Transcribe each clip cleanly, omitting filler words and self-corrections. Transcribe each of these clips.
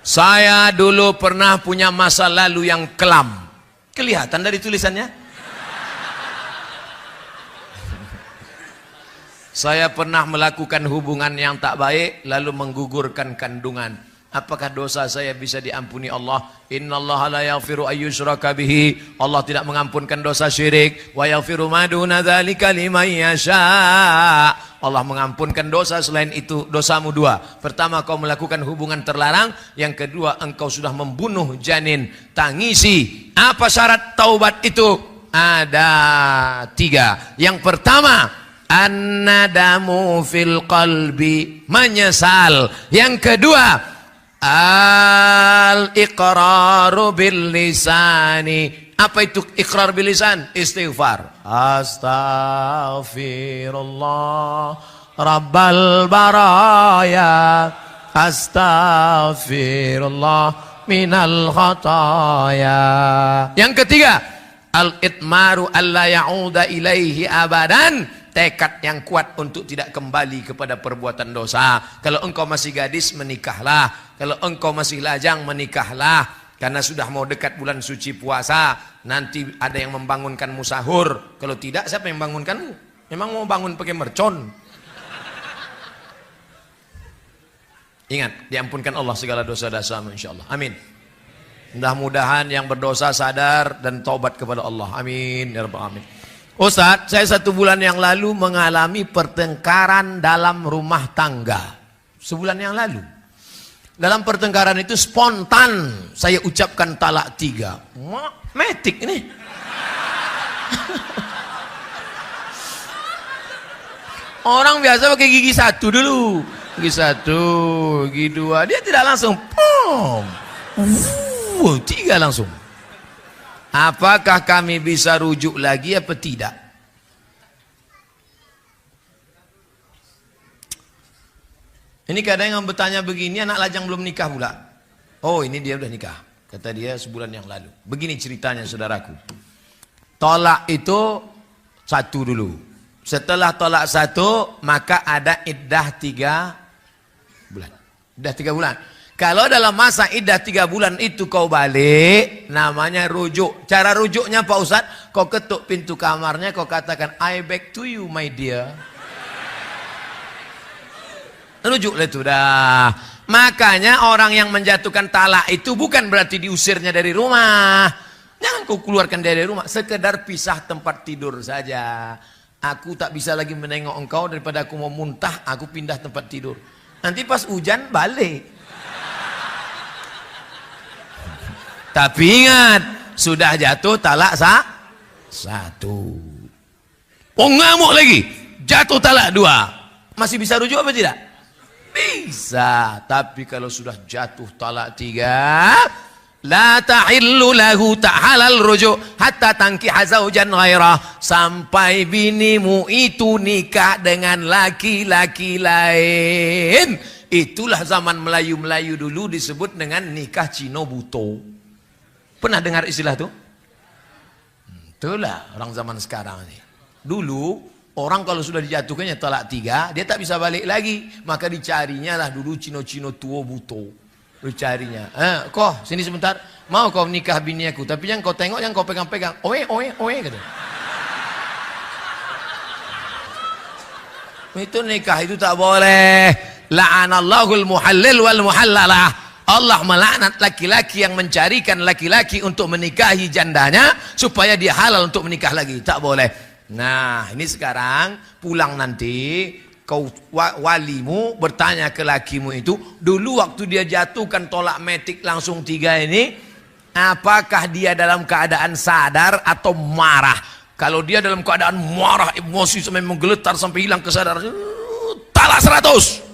Saya dulu pernah punya masa lalu yang kelam. Kelihatan dari tulisannya. Saya pernah melakukan hubungan yang tak baik lalu menggugurkan kandungan. Apakah dosa saya bisa diampuni Allah? Innallaha la yaghfiru ayyushraka bihi. Allah tidak mengampunkan dosa syirik. Wa yaghfiru ma duna dzalika liman yasha. Allah mengampunkan dosa selain itu. Dosamu dua. Pertama, kau melakukan hubungan terlarang. Yang kedua, engkau sudah membunuh janin. Tangisi. Apa syarat taubat itu? Ada 3. Yang pertama, an-nadamu fil qalbi, menyesal. Yang kedua, al-iqraru bil lisani. Apa itu iqrar bil lisan? Istighfar. Astaghfirullah Rabbal baraya, astaghfirullah minal khataya. Yang ketiga, al-itmaru alla ya'uda ilaihi abadan. Tekad yang kuat untuk tidak kembali kepada perbuatan dosa. Kalau engkau masih gadis, menikahlah. Kalau engkau masih lajang, menikahlah. Karena sudah mau dekat bulan suci puasa. Nanti ada yang membangunkanmu sahur. Kalau tidak, siapa yang membangunkanmu? Memang mau bangun pakai mercon. Ingat, diampunkan Allah segala dosa-dosamu insyaAllah. Amin. Mudah-mudahan yang berdosa sadar dan taubat kepada Allah. Amin. Ya Rabbal Alamin. Ustaz, saya 1 bulan yang lalu mengalami pertengkaran dalam rumah tangga. Sebulan yang lalu. Dalam pertengkaran itu spontan saya ucapkan talak 3. Metik ini. Orang biasa pakai gigi 1 dulu. Gigi 1, gigi 2. Dia tidak langsung. 3 langsung. Apakah kami bisa rujuk lagi apa tidak? Ini kadang yang bertanya begini, anak lajang belum nikah pula. Oh, ini dia udah nikah. Kata dia sebulan yang lalu. Begini ceritanya saudaraku. Tolak itu 1 dulu. Setelah tolak 1, maka ada iddah 3 bulan. Iddah 3 bulan. Kalau dalam masa iddah 3 bulan itu kau balik, namanya rujuk. Cara rujuknya Pak Ustadz, kau ketuk pintu kamarnya, kau katakan, I back to you my dear. Rujuklah itu dah. Makanya orang yang menjatuhkan talak itu bukan berarti diusirnya dari rumah. Jangan kau keluarkan dari rumah, sekedar pisah tempat tidur saja. Aku tak bisa lagi menengok engkau, daripada aku mau muntah, aku pindah tempat tidur. Nanti pas hujan balik. Tapi ingat, sudah jatuh talak 1. Oh, ngamuk lagi, jatuh talak 2. Masih bisa rujuk apa tidak? Bisa. Tapi kalau sudah jatuh talak 3, la tahillu lahu, tak halal rujuk hatta tankiha zaujan ghairah, sampai binimu itu nikah dengan laki-laki lain. Itulah zaman Melayu-Melayu dulu disebut dengan nikah Cino Buto. Pernah dengar istilah itu? Itulah orang zaman sekarang ini. Dulu orang kalau sudah dijatuhkannya talak 3, dia tak bisa balik lagi. Maka dicarinya lah dulu Cino-Cino tua buto. Dicarinya. Kau sini sebentar. Mau kau nikah bini aku. Tapi yang kau tengok, yang kau pegang-pegang. Oe kata. Itu nikah itu tak boleh. La'anallahul muhallil wal muhallalah. Allah melaknat laki-laki yang mencarikan laki-laki untuk menikahi jandanya supaya dia halal untuk menikah lagi. Tak boleh. Nah, ini sekarang pulang nanti kau walimu bertanya ke lakimu itu, dulu waktu dia jatuhkan tolak metik langsung 3 ini, apakah dia dalam keadaan sadar atau marah? Kalau dia dalam keadaan marah, emosi sampai menggeletar sampai hilang kesadaran, talak 100.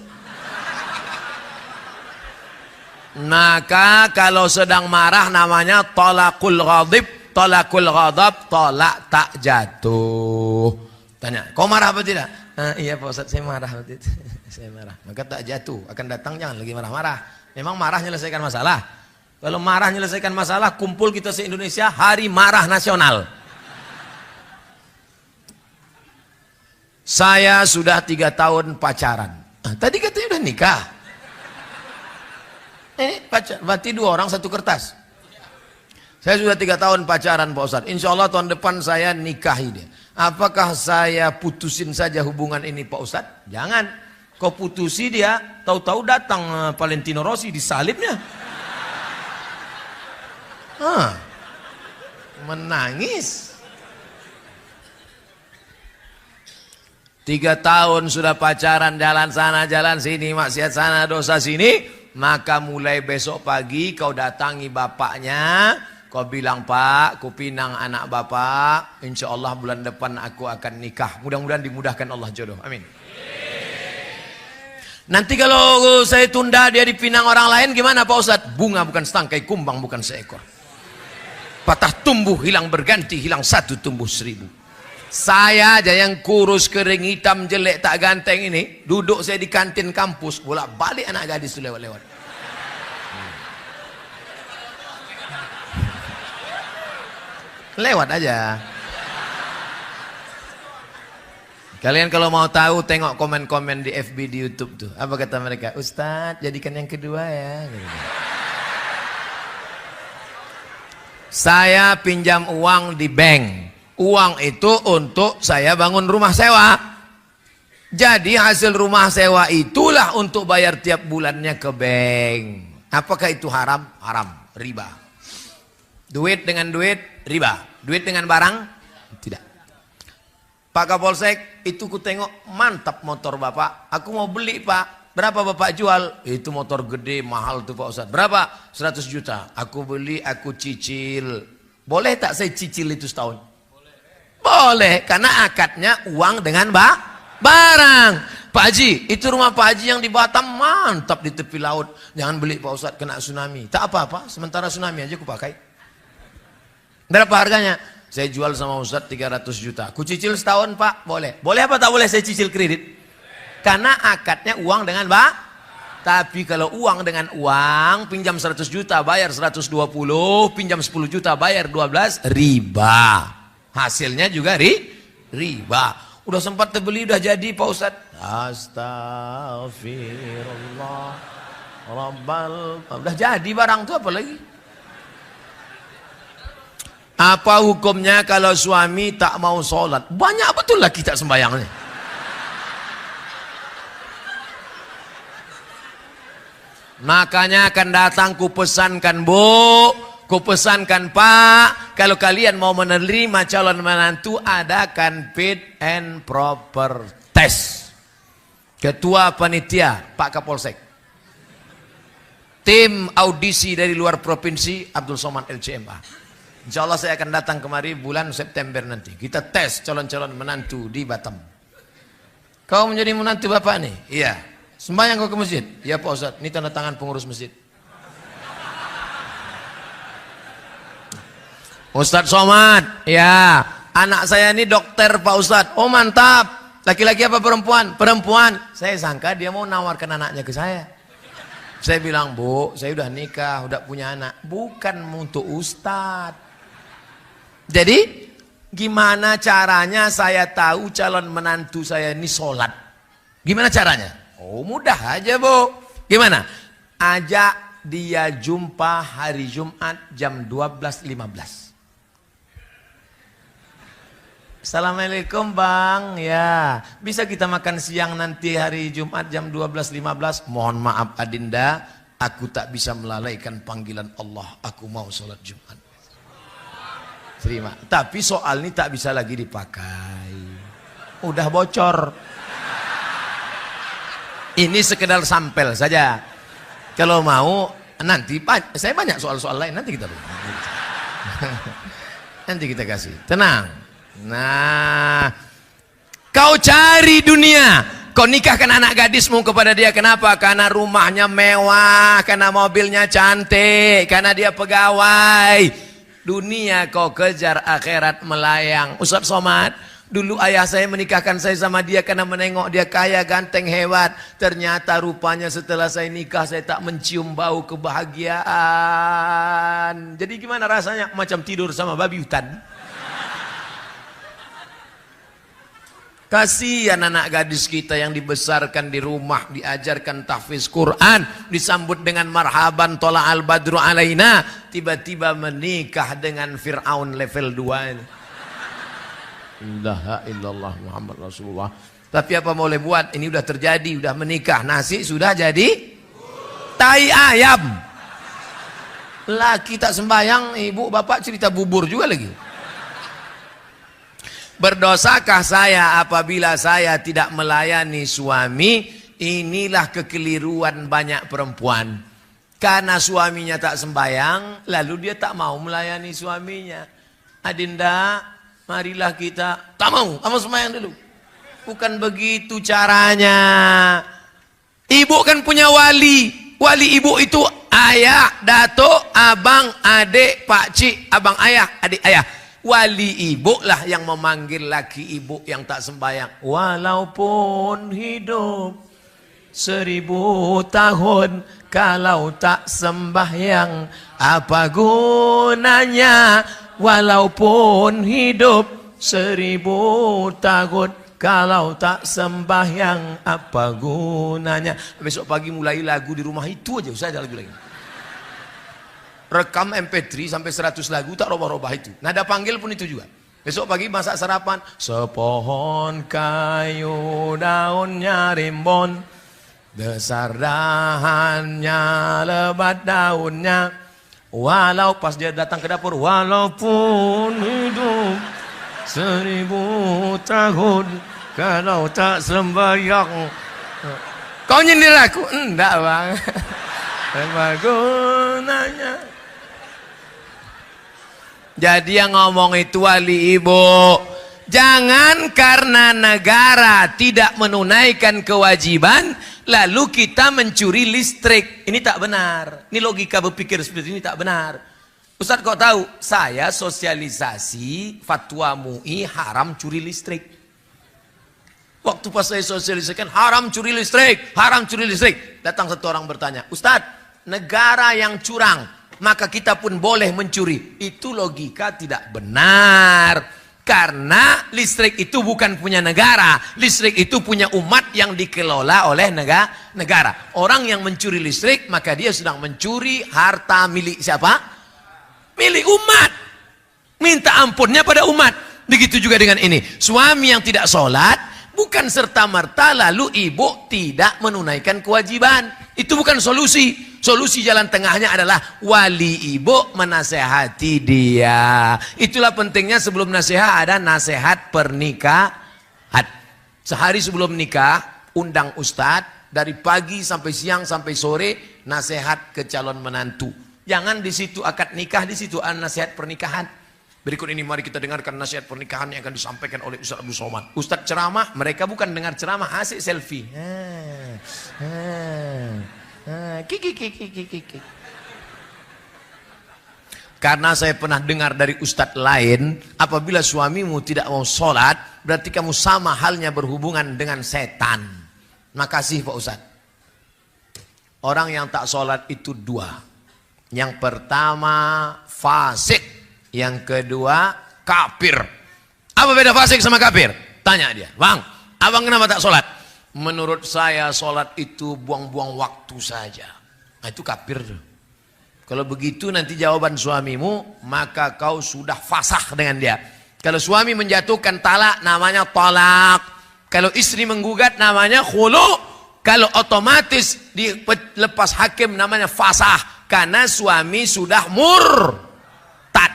Maka kalau sedang marah namanya talakul ghadib, talakul ghadab, tolak tak jatuh. Tanya, kau marah apa tidak? Iya Pak Ustadz, saya marah waktu itu. Saya marah. Maka tak jatuh, akan datang jangan lagi marah-marah. Memang marah menyelesaikan masalah. Kalau marah menyelesaikan masalah, kumpul kita se-Indonesia hari marah nasional. Saya sudah 3 tahun pacaran. Tadi katanya udah nikah. pacar, berarti 2 orang 1 kertas. Saya sudah 3 tahun pacaran Pak Ustadz. Insya Allah tahun depan saya nikahi dia. Apakah saya putusin saja hubungan ini Pak Ustadz? Jangan. Kau putusi dia, tahu-tahu datang Valentino Rossi disalibnya. Menangis. 3 tahun sudah pacaran, jalan sana jalan sini, maksiat sana dosa sini. Maka mulai besok pagi kau datangi bapaknya. Kau bilang, Pak, ku pinang anak bapak. Insya Allah bulan depan aku akan nikah. Mudah-mudahan dimudahkan Allah jodoh. Amin. Nanti kalau saya tunda dia dipinang orang lain gimana Pak Ustadz? Bunga bukan setangkai, kumbang bukan seekor. Patah tumbuh, hilang berganti, hilang 1 tumbuh 1000. Saya aja yang kurus, kering, hitam, jelek, tak ganteng ini. Duduk saya di kantin kampus. Bolak-balik anak gadis itu lewat-lewat. Lewat aja. Kalian kalau mau tahu tengok komen-komen di FB di YouTube tuh. Apa kata mereka? Ustadz jadikan yang kedua ya. Saya pinjam uang di bank. Uang itu untuk saya bangun rumah sewa. Jadi hasil rumah sewa itulah untuk bayar tiap bulannya ke bank. Apakah itu haram? Haram, riba. Duit dengan duit, riba. Duit dengan barang, tidak. Pak Kapolsek, itu ku tengok mantap motor Bapak. Aku mau beli Pak. Berapa Bapak jual? Itu motor gede, mahal tuh Pak Ustadz. Berapa? 100 juta. Aku beli, aku cicil. Boleh tak saya cicil itu setahun? Boleh, karena akadnya uang dengan barang. Pak Haji, itu rumah Pak Haji yang di Batam mantap di tepi laut. Jangan beli Pak Ustadz, kena tsunami. Tak apa-apa, sementara tsunami aja aku pakai. Berapa harganya? Saya jual sama Ustadz 300 juta. Ku cicil setahun Pak? Boleh. Boleh apa tak boleh saya cicil kredit? Karena akadnya uang dengan Tapi kalau uang dengan uang, pinjam 100 juta bayar 120, pinjam 10 juta bayar 12, riba. Hasilnya juga riba. Udah sempat terbeli, udah jadi Pak Ustadz. Astagfirullah. Udah jadi barang tuh apa lagi? Apa hukumnya kalau suami tak mau sholat? Banyak betul laki tak sembahyangnya. Makanya akan datang ku pesankan Bu, ku pesankan Pak, kalau kalian mau menerima calon menantu adakan fit and proper test. Ketua panitia Pak Kapolsek. Tim audisi dari luar provinsi Abdul Somad LCMA. Insya Allah saya akan datang kemari bulan September nanti. Kita tes calon-calon menantu di Batam. Kau menjadi menantu Bapak nih? Iya. Sembahyang kau ke masjid? Iya Pak Ustadz. Ini tanda tangan pengurus masjid. Ustadz Somad. Ya. Anak saya ini dokter Pak Ustadz. Oh mantap. Laki-laki apa perempuan? Perempuan. Saya sangka dia mau nawarkan anaknya ke saya. Saya bilang, Bu, saya udah nikah, udah punya anak. Bukan untuk Ustadz. Jadi gimana caranya saya tahu calon menantu saya ini sholat? Gimana caranya? Oh mudah aja Bu. Gimana? Ajak dia jumpa hari Jumat jam 12.15. Assalamualaikum Bang. Ya, bisa kita makan siang nanti hari Jumat jam 12.15? Mohon maaf Adinda, aku tak bisa melalaikan panggilan Allah. Aku mau sholat Jumat. Terima. Tapi soal ini tak bisa lagi dipakai. Udah bocor. Ini sekedar sampel saja. Kalau mau nanti saya banyak soal-soal lain nanti kita nanti kita kasih. Tenang. Nah, kau cari dunia. Kau nikahkan anak gadismu kepada dia. Kenapa? Karena rumahnya mewah, karena mobilnya cantik, karena dia pegawai. Dunia kau kejar, akhirat melayang. Ustadz Somad, dulu ayah saya menikahkan saya sama dia karena menengok dia kaya, ganteng, hebat. Ternyata rupanya setelah saya nikah saya tak mencium bau kebahagiaan. Jadi gimana rasanya? Macam tidur sama babi hutan. Kasihan anak gadis kita yang dibesarkan di rumah, diajarkan tahfiz Quran, disambut dengan marhaban tola'al badru alaina, tiba-tiba menikah dengan Fir'aun level 2 ini. La illallah Muhammad Rasulullah. Tapi apa boleh buat, ini udah terjadi, udah menikah, nasi sudah jadi tai ayam. Laki tak sembahyang, ibu bapak cerita bubur juga lagi. Berdosakah saya apabila saya tidak melayani suami? Inilah kekeliruan banyak perempuan. Karena suaminya tak sembahyang, lalu dia tak mau melayani suaminya. Adinda, marilah kita. Tak mau, kamu sembahyang dulu. Bukan begitu caranya. Ibu kan punya wali. Wali ibu itu ayah, datuk, abang, adik, pakcik, abang ayah, adik ayah. Wali ibu lah yang memanggil laki ibu yang tak sembahyang. Walaupun hidup 1000 tahun, kalau tak sembahyang apa gunanya? Walaupun hidup 1000 tahun, kalau tak sembahyang apa gunanya? Besok pagi mulai lagu di rumah itu aja, usah ada lagu lagi. Rekam MP3 sampai 100 lagu, tak robah-robah itu. Nada panggil pun itu juga. Besok pagi masak sarapan. Sepohon kayu daunnya rimbun, besar dahannya, lebat daunnya. Walau pas dia datang ke dapur, walaupun hidup 1000 tahun, kalau tak sembahyang. Kau nyindir aku? Enggak bang. Apa gunanya? Jadi yang ngomong itu wali ibu. Jangan karena negara tidak menunaikan kewajiban, lalu kita mencuri listrik. Ini tak benar. Ini logika berpikir seperti ini tak benar. Ustaz kok tahu? Saya sosialisasi fatwa MUI haram curi listrik. Waktu pas saya sosialisasikan haram curi listrik, haram curi listrik. Datang satu orang bertanya, Ustaz, negara yang curang, maka kita pun boleh mencuri. Itu logika tidak benar. Karena listrik itu bukan punya negara. Listrik itu punya umat yang dikelola oleh negara. Orang yang mencuri listrik, maka dia sedang mencuri harta milik siapa? Milik umat. Minta ampunnya pada umat. Begitu juga dengan ini. Suami yang tidak sholat, bukan serta-merta lalu ibu tidak menunaikan kewajiban. Itu bukan solusi. Solusi jalan tengahnya adalah wali ibu menasehati dia. Itulah pentingnya sebelum nasihat ada nasihat pernikahan. Sehari sebelum nikah, undang ustadz dari pagi sampai siang sampai sore nasihat ke calon menantu. Jangan di situ akad nikah, di situ ada nasihat pernikahan. Berikut ini mari kita dengarkan nasihat pernikahan yang akan disampaikan oleh Ustaz Abdul Somad. Ustaz ceramah, mereka bukan dengar ceramah, asik selfie. Karena saya pernah dengar dari ustadz lain, apabila suamimu tidak mau sholat, berarti kamu sama halnya berhubungan dengan setan. Makasih Pak Ustadz. Orang yang tak sholat itu dua. Yang pertama fasik, yang kedua kafir. Apa beda fasik sama kafir? Tanya dia, bang, abang kenapa tak sholat? Menurut saya sholat itu buang-buang waktu saja. Nah itu kafir. Kalau begitu nanti jawaban suamimu, maka kau sudah fasah dengan dia. Kalau suami menjatuhkan talak, namanya talak. Kalau istri menggugat, namanya khulu. Kalau otomatis dilepas hakim, namanya fasah. Karena suami sudah murtad.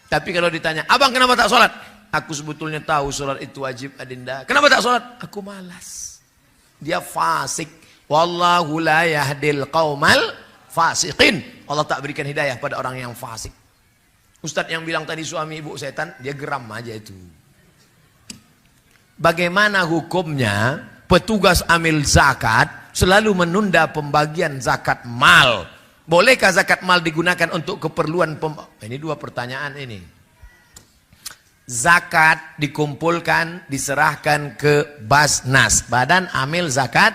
Tapi kalau ditanya, abang kenapa tak sholat? Aku sebetulnya tahu sholat itu wajib adinda. Kenapa tak sholat? Aku malas. Dia fasik. Wallahu la yahdil qaumal fasiqin. Allah tak berikan hidayah pada orang yang fasik. Ustadz yang bilang tadi suami ibu setan, dia geram aja itu. Bagaimana hukumnya petugas amil zakat selalu menunda pembagian zakat mal? Bolehkah zakat mal digunakan untuk keperluan ini dua pertanyaan ini. Zakat dikumpulkan, diserahkan ke Basnas, Badan Amil Zakat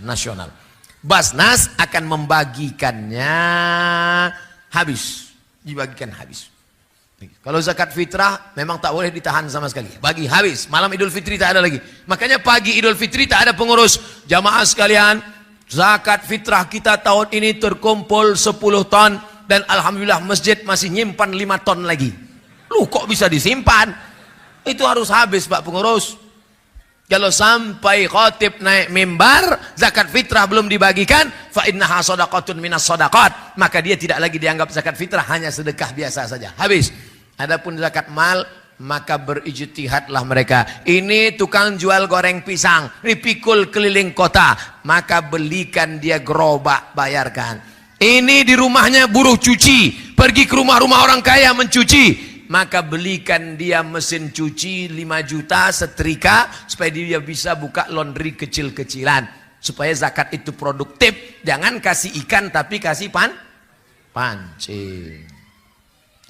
Nasional. Basnas akan membagikannya habis, dibagikan habis. Kalau zakat fitrah memang tak boleh ditahan sama sekali. Bagi habis, malam Idul Fitri tak ada lagi. Makanya pagi Idul Fitri tak ada pengurus. Jamaah sekalian, zakat fitrah kita tahun ini terkumpul 10 ton dan alhamdulillah masjid masih nyimpan 5 ton lagi. Lu kok bisa disimpan? Itu harus habis Pak pengurus. Kalau sampai khatib naik mimbar, zakat fitrah belum dibagikan, fa innaha shadaqatun minas shadaqat, maka dia tidak lagi dianggap zakat fitrah, hanya sedekah biasa saja. Habis. Adapun zakat mal, maka berijtihadlah mereka. Ini tukang jual goreng pisang, dipikul keliling kota, maka belikan dia gerobak, bayarkan. Ini di rumahnya buruh cuci, pergi ke rumah-rumah orang kaya mencuci, maka belikan dia mesin cuci 5 juta, setrika, supaya dia bisa buka laundry kecil-kecilan, supaya zakat itu produktif. Jangan kasih ikan tapi kasih pancing.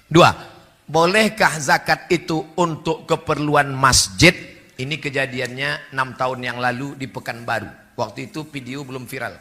2. Bolehkah zakat itu untuk keperluan masjid? Ini kejadiannya 6 tahun yang lalu di Pekanbaru. Waktu itu video belum viral.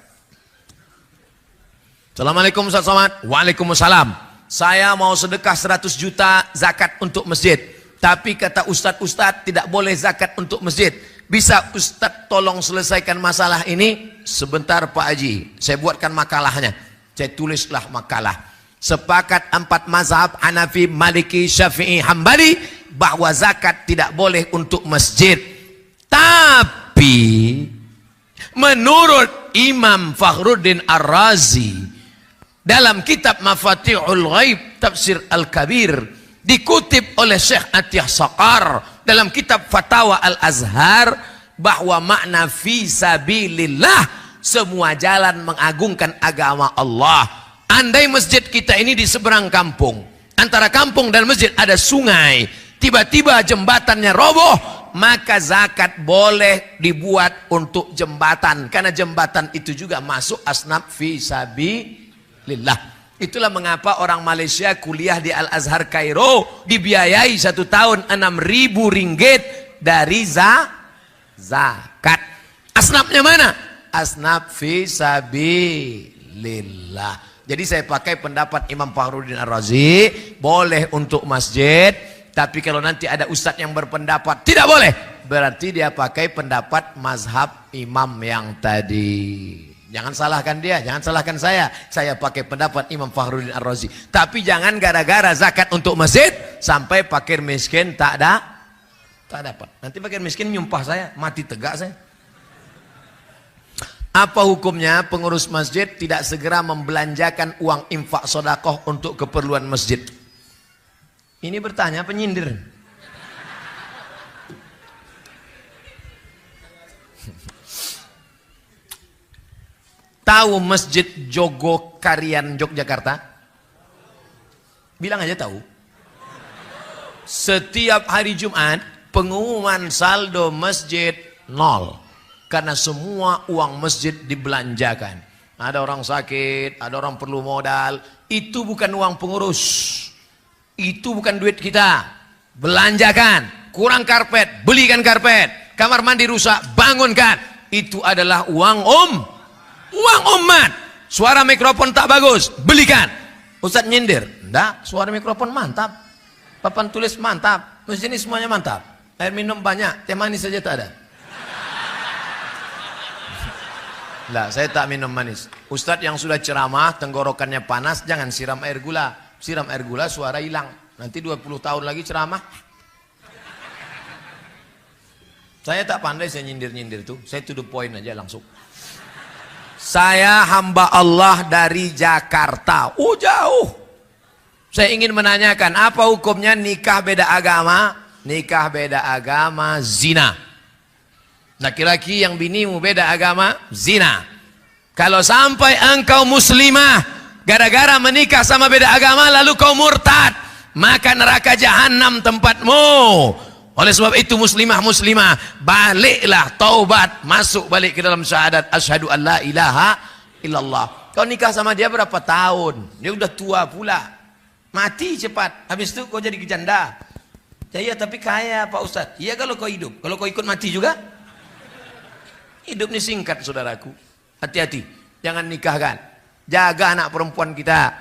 Assalamualaikum Ustaz Somad. Waalaikumsalam. Saya mau sedekah 100 juta zakat untuk masjid. Tapi kata Ustadz tidak boleh zakat untuk masjid. Bisa Ustadz tolong selesaikan masalah ini? Sebentar Pak Haji, saya buatkan makalahnya. Saya tulislah makalah. Sepakat 4 mazhab Hanafi, Maliki, Syafi'i, Hambali bahwa zakat tidak boleh untuk masjid. Tapi menurut Imam Fakhruddin Ar-Razi dalam kitab Mafatihul Ghaib Tafsir Al-Kabir, dikutip oleh Syekh Atiyah Saqar dalam kitab Fatawa Al-Azhar, bahwa makna fi sabilillah semua jalan mengagungkan agama Allah. Andai masjid kita ini di seberang kampung, antara kampung dan masjid ada sungai, tiba-tiba jembatannya roboh, maka zakat boleh dibuat untuk jembatan, karena jembatan itu juga masuk asnaf fi sabilillah. Itulah mengapa orang Malaysia kuliah di Al-Azhar Kairo dibiayai 1 tahun 6.000 ringgit dari zakat. Asnafnya mana? Asnaf fi sabilillah. Jadi saya pakai pendapat Imam Fakhruddin Ar-Razi, boleh untuk masjid, tapi kalau nanti ada ustadz yang berpendapat tidak boleh, berarti dia pakai pendapat mazhab imam yang tadi. Jangan salahkan dia, jangan salahkan saya. Saya pakai pendapat Imam Fakhruddin Ar-Razi. Tapi jangan gara-gara zakat untuk masjid sampai fakir miskin tak dapat. Nanti fakir miskin nyumpah saya, mati tegak saya. Apa hukumnya pengurus masjid tidak segera membelanjakan uang infak sedekah untuk keperluan masjid? Ini bertanya penyindir. Tahu Masjid Jogokarian Yogyakarta? Bilang aja tahu. Setiap hari Jumat pengumuman saldo masjid 0. Karena semua uang masjid dibelanjakan. Ada orang sakit, ada orang perlu modal. Itu bukan uang pengurus. Itu bukan duit kita. Belanjakan. Kurang karpet, belikan karpet. Kamar mandi rusak, bangunkan. Itu adalah uang umat. Suara mikrofon tak bagus, belikan. Ustadz nyindir. Enggak, suara mikrofon mantap. Papan tulis mantap. Masjid ini semuanya mantap. Air minum banyak, teh manis saja tak ada. Lah, saya tak minum manis. Ustadz yang sudah ceramah, tenggorokannya panas, jangan siram air gula. Siram air gula, suara hilang. Nanti 20 tahun lagi ceramah. Saya tak pandai saya nyindir-nyindir tuh. Saya to the point aja langsung. Saya hamba Allah dari Jakarta. Jauh. Saya ingin menanyakan, apa hukumnya nikah beda agama? Nikah beda agama, zina. Laki-laki yang binimu beda agama, zina. Kalau sampai engkau muslimah, gara-gara menikah sama beda agama lalu kau murtad, maka neraka jahanam tempatmu. Oleh sebab itu muslimah, baliklah, taubat, masuk balik ke dalam syahadat asyhadu an la ilaha illallah. Kau nikah sama dia berapa tahun? Dia udah tua pula, mati cepat. Habis itu kau jadi janda. Ya tapi kaya Pak Ustadz. Iya kalau kau hidup, kalau kau ikut mati juga. Hidup ini singkat saudaraku. Hati-hati, jangan nikahkan. Jaga anak perempuan kita.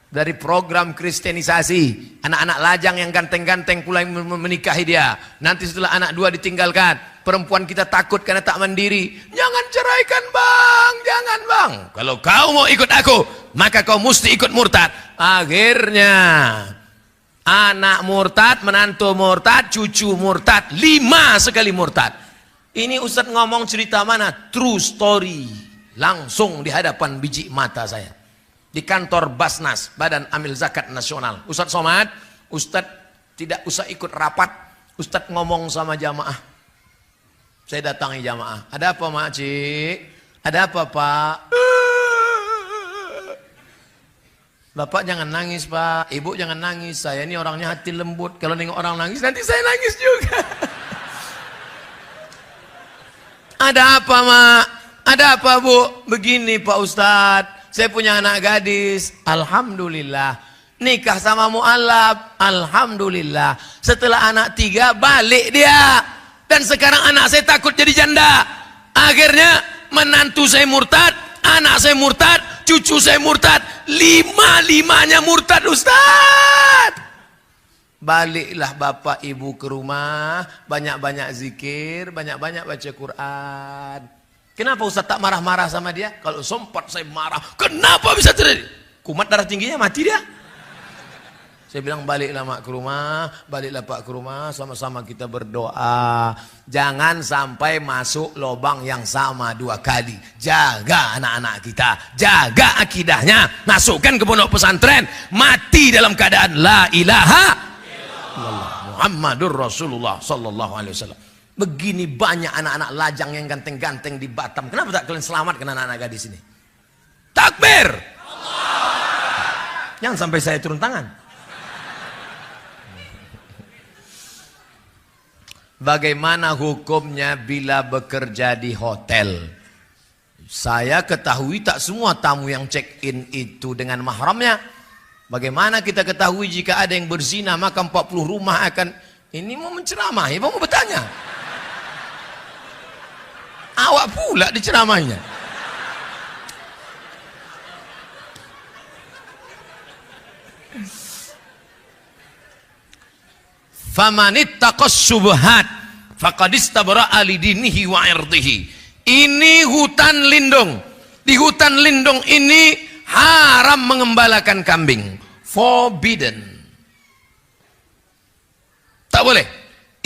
dari program kristenisasi. Anak-anak lajang yang ganteng-ganteng pula yang menikahi dia. Nanti setelah anak dua ditinggalkan, perempuan kita takut karena tak mandiri. Jangan ceraikan bang, jangan bang. Kalau kau mau ikut aku, maka kau mesti ikut murtad. Akhirnya anak murtad, menantu murtad, cucu murtad, 5 sekali murtad. Ini Ustadz ngomong cerita mana? True story. Langsung di hadapan biji mata saya. Di kantor Basnas, Badan Amil Zakat Nasional. Ustadz Somad, Ustadz tidak usah ikut rapat. Ustadz ngomong sama jamaah. Saya datangi jamaah. Ada apa mak cik? Ada apa pak? Bapak jangan nangis pak. Ibu jangan nangis. Saya ini orangnya hati lembut. Kalau nengok orang nangis nanti saya nangis juga. Ada apa mak? Ada apa bu? Begini pak Ustadz. Saya punya anak gadis, alhamdulillah. Nikah sama mu'alaf, alhamdulillah. Setelah anak 3 balik dia. Dan sekarang anak saya takut jadi janda. Akhirnya menantu saya murtad, anak saya murtad, cucu saya murtad. 5-5-nya murtad Ustaz. Baliklah bapak ibu ke rumah, banyak-banyak zikir, banyak-banyak baca Quran. Kenapa Ustaz tak marah-marah sama dia? Kalau sempat saya marah, kenapa bisa terjadi? Kumat darah tingginya mati dia. Saya bilang baliklah mak ke rumah, baliklah pak ke rumah, sama-sama kita berdoa. Jangan sampai masuk lubang yang sama 2 kali. Jaga anak-anak kita, jaga akidahnya, masukkan ke pondok pesantren, mati dalam keadaan la ilaha illallah Muhammadur Rasulullah sallallahu alaihi wasallam. Begini banyak anak-anak lajang yang ganteng-ganteng di Batam. Kenapa tak kalian selamatkan anak-anak gadis ini? Takbir! Allah. Jangan sampai saya turun tangan. Bagaimana hukumnya bila bekerja di hotel? Saya ketahui tak semua tamu yang check-in itu dengan mahramnya. Bagaimana kita ketahui jika ada yang berzina maka 40 rumah akan... Ini mau menceramahi, mau bertanya. Awak pula diceramainya. Famanittaqas syubhat faqad istabra'a lidinihi wa 'irdihi. Ini hutan lindung. Di hutan lindung ini haram mengembalakan kambing. Forbidden. Tak boleh.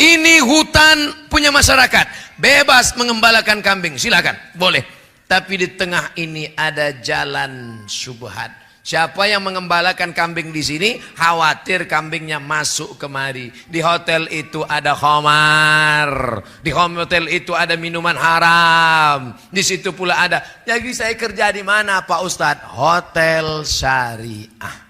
Ini hutan punya masyarakat. Bebas mengembalakan kambing, silakan, boleh. Tapi di tengah ini ada jalan syubhat. Siapa yang mengembalakan kambing di sini, khawatir kambingnya masuk kemari. Di hotel itu ada khamar. Di hotel itu ada minuman haram. Di situ pula ada. Jadi saya kerja di mana Pak Ustadz? Hotel syariah.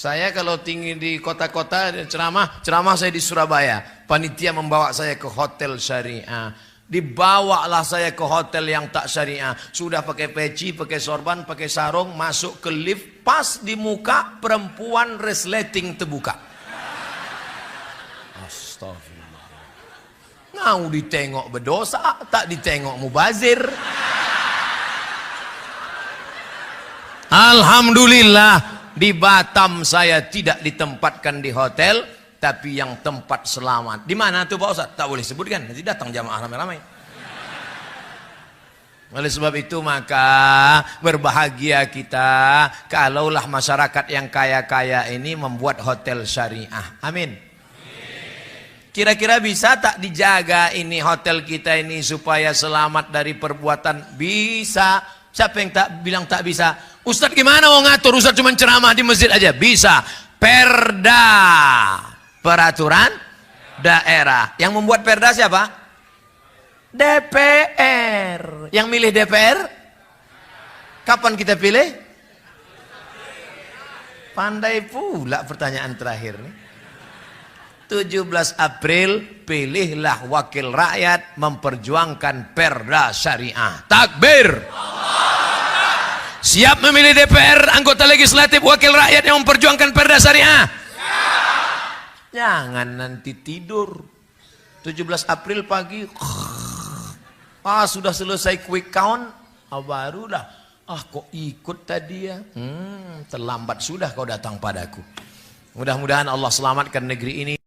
Saya kalau tinggi di kota-kota ceramah saya di Surabaya. Panitia membawa saya ke hotel syariah. Dibawalah saya ke hotel yang tak syariah. Sudah pakai peci, pakai sorban, pakai sarung, masuk ke lift, pas di muka perempuan resleting terbuka. Astagfirullah. Ngau ditengok berdosa, tak ditengok mubazir. Alhamdulillah. Di Batam saya tidak ditempatkan di hotel, tapi yang tempat selamat. Di mana tuh Pak Ustaz? Tak boleh sebutkan, nanti datang jamaah ramai-ramai. Oleh sebab itu maka berbahagia kita kalaulah masyarakat yang kaya-kaya ini membuat hotel syariah. Amin. Kira-kira bisa tak dijaga ini hotel kita ini supaya selamat dari perbuatan? Bisa. Siapa yang tak bilang tak bisa? Ustadz gimana mau ngatur? Ustadz cuma ceramah di masjid aja. Bisa. Perda, peraturan daerah. Yang membuat perda siapa? DPR. Yang milih DPR? Kapan kita pilih? Pandai pula pertanyaan terakhir nih. 17 April pilihlah wakil rakyat memperjuangkan perda syariah. Takbir. Siap memilih DPR, anggota legislatif, wakil rakyat yang memperjuangkan perda syariah? Jangan nanti tidur 17 April pagi sudah selesai quick count, barulah Ah kok ikut tadi ya? Terlambat sudah kau datang padaku. Mudah-mudahan Allah selamatkan negeri ini.